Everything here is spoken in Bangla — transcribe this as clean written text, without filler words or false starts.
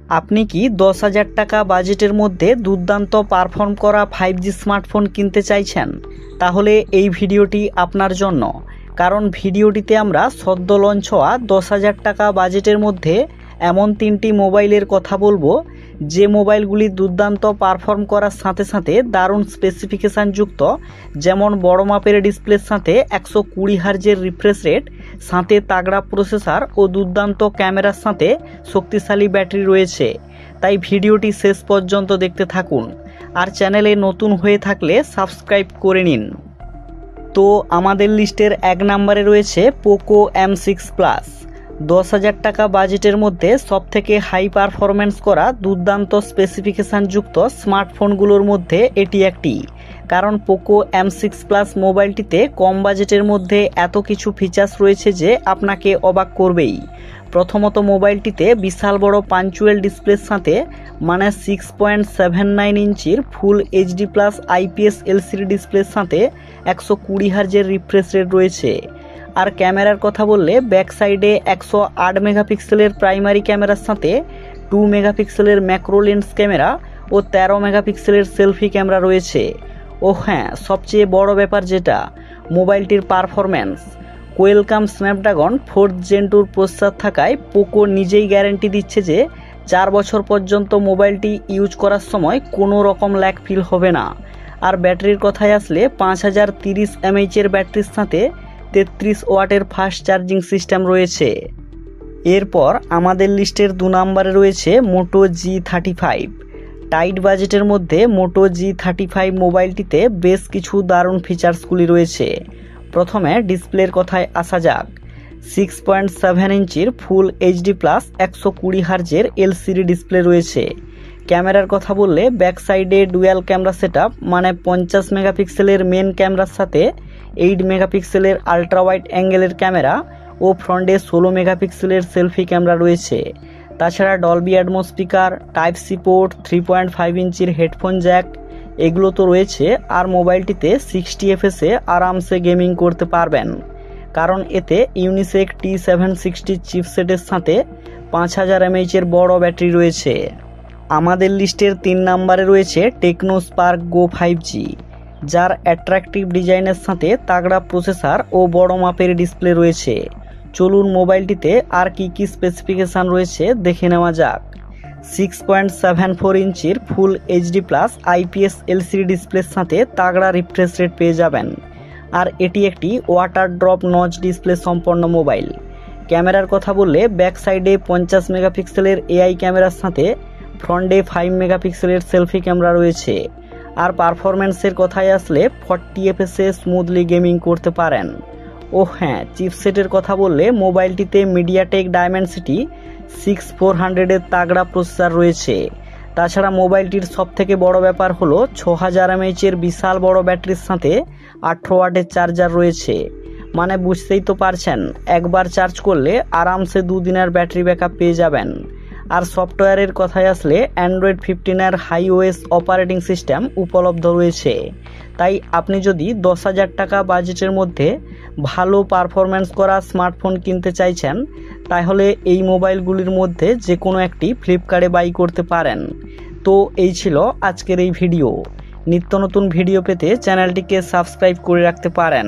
আপনি কি 10,000 টাকা বাজেটের মধ্যে দুর্দান্ত পারফর্ম করা 5G স্মার্টফোন কিনতে চাইছেন? তাহলে এই ভিডিওটি আপনার জন্য। কারণ ভিডিওটিতে আমরা সদ্য লঞ্চ হওয়া 10,000 টাকা বাজেটের মধ্যে এমন 3টি মোবাইলের কথা বলবো যে মোবাইলগুলি দুর্দান্ত পারফর্ম করার সাথে সাথে দারুণ স্পেসিফিকেশান যুক্ত, যেমন বড় মাপের ডিসপ্লের সাথে 120 হার্জের রিফ্রেশ রেট, সাথে তাগড়া প্রসেসর ও দুর্দান্ত ক্যামেরার সাথে শক্তিশালী ব্যাটারি রয়েছে। তাই ভিডিওটি শেষ পর্যন্ত দেখতে থাকুন, আর চ্যানেলে নতুন হয়ে থাকলে সাবস্ক্রাইব করে নিন। তো আমাদের লিস্টের 1 নম্বরে রয়েছে পোকো M6 প্লাস। 10,000 টাকা বাজেটের মধ্যে সবথেকে হাই পারফরম্যান্স করা দুর্দান্ত স্পেসিফিকেশান যুক্ত স্মার্টফোনগুলোর মধ্যে এটি একটি। কারণ পোকো M6 প্লাস মোবাইলটিতে কম বাজেটের মধ্যে এত কিছু ফিচার্স রয়েছে যে আপনাকে অবাক করবেই। প্রথমত, মোবাইলটিতে বিশাল বড় পাঞ্চুয়াল ডিসপ্লের সাথে 6.79 ইঞ্চির full HD plus IPS LCD ডিসপ্লের সাথে 120 হার্জের রিফ্রেশ রেট রয়েছে। আর ক্যামেরার কথা বললে ব্যাক সাইডে 108 মেগাপিক্সেলের প্রাইমারি ক্যামেরার সাথে 2 মেগাপিক্সেলের ম্যাক্রো লেন্স ক্যামেরা ও 13 মেগাপিক্সেলের সেলফি ক্যামেরা রয়েছে। ও হ্যাঁ, সবচেয়ে বড় ব্যাপার যেটা, মোবাইলটির performance. Qualcomm Snapdragon 4th Gen 2 processor থাকায় পোকো নিজেই গ্যারান্টি দিচ্ছে যে 4 বছর পর্যন্ত মোবাইলটি ইউজ করার সময় কোনো রকম ল্যাগ ফিল হবে না। আর ব্যাটারির কথায় আসলে 5030 mAh এর ব্যাটারির সাথে 33 ওয়াটের ফাস্ট চার্জিং সিস্টেম রয়েছে। এরপর আমাদের লিস্টের 2 নম্বরে রয়েছে মোটো G35। টাইট বাজেটের মধ্যে মোটো G35 মোবাইলটিতে বেশ কিছু দারুণ ফিচার্সগুলি রয়েছে। প্রথমে ডিসপ্লের কথায় আসা যাক। 6.7 ইঞ্চির full HD plus 120 হার্জের LCD display রয়েছে। ক্যামেরার কথা বললে ব্যাক সাইডে ডুয়াল ক্যামেরা সেটআপ, 50 মেগাপিক্সেলের মেন ক্যামেরার সাথে 8 মেগাপিক্সেলের আলট্রা ওয়াইড অ্যাঙ্গেলের ক্যামেরা ও ফ্রন্টে 16 মেগাপিক্সেলের সেলফি ক্যামেরা রয়েছে। তাছাড়া Dolby atoms speaker, Type-C port, 3.5 ইঞ্চির হেডফোন জ্যাক এগুলো তো রয়েছে। আর মোবাইলটিতে 60 fps আরামসে গেমিং করতে পারবেন, কারণ এতে ইউনিসেক T760 চিপসেটের সাথে 5000 mAh এর বড় ব্যাটারি রয়েছে। আমাদের লিস্টের 3 নম্বরে রয়েছে টেকনো স্পার্ক গো 5G, যার অ্যাট্রাকটিভ ডিজাইনের সাথে তাগড়া প্রসেসর ও বড় মাপের ডিসপ্লে রয়েছে। চলুন মোবাইলটিতে আর কি স্পেসিফিকেশান রয়েছে দেখে নেওয়া যাক। 6.74 ইঞ্চির full HD plus IPS LCD ডিসপ্লের সাথে তাগড়া রিফ্রেশ রেট পেয়ে যাবেন। আর এটি একটি ওয়াটার ড্রপ নচ ডিসপ্লে সম্পন্ন মোবাইল। ক্যামেরার কথা বললে ব্যাক সাইডে 50 মেগাপিক্সেলের AI ক্যামেরার সাথে ফ্রন্টে 5 মেগাপিক্সেলের সেলফি ক্যামেরা রয়েছে। আর পারফরম্যান্সের কথায় আসলে 40 fps স্মুথলি গেমিং করতে পারেন। ও হ্যাঁ, চিপসেটের কথা বললে মোবাইলটিতে মিডিয়াটেক ডায়মেনসিটি 6400 এর তাগড়া প্রসেসর রয়েছে। তাছাড়া মোবাইলটির সবথেকে বড় ব্যাপার হলো 6000 mAh এর বিশাল বড় ব্যাটারির সাথে 18 ওয়াটের চার্জার রয়েছে। বুঝতেই তো পারছেন, একবার চার্জ করলে আরামসে 2 দিনের ব্যাটারি ব্যাকআপ পেয়ে যাবেন। আর সফটওয়্যারের কথায় আসলে অ্যান্ড্রয়েড 15 এর iOS অপারেটিং সিস্টেম উপলব্ধ রয়েছে। তাই আপনি যদি 10,000 টাকা বাজেটের মধ্যে ভালো পারফরম্যান্স করা স্মার্টফোন কিনতে চাইছেন, তাহলে এই মোবাইলগুলির মধ্যে যে কোনো একটি ফ্লিপকার্টে বাই করতে পারেন। তো এই ছিল আজকের এই ভিডিও। নিত্য নতুন ভিডিও পেতে চ্যানেলটিকে সাবস্ক্রাইব করে রাখতে পারেন।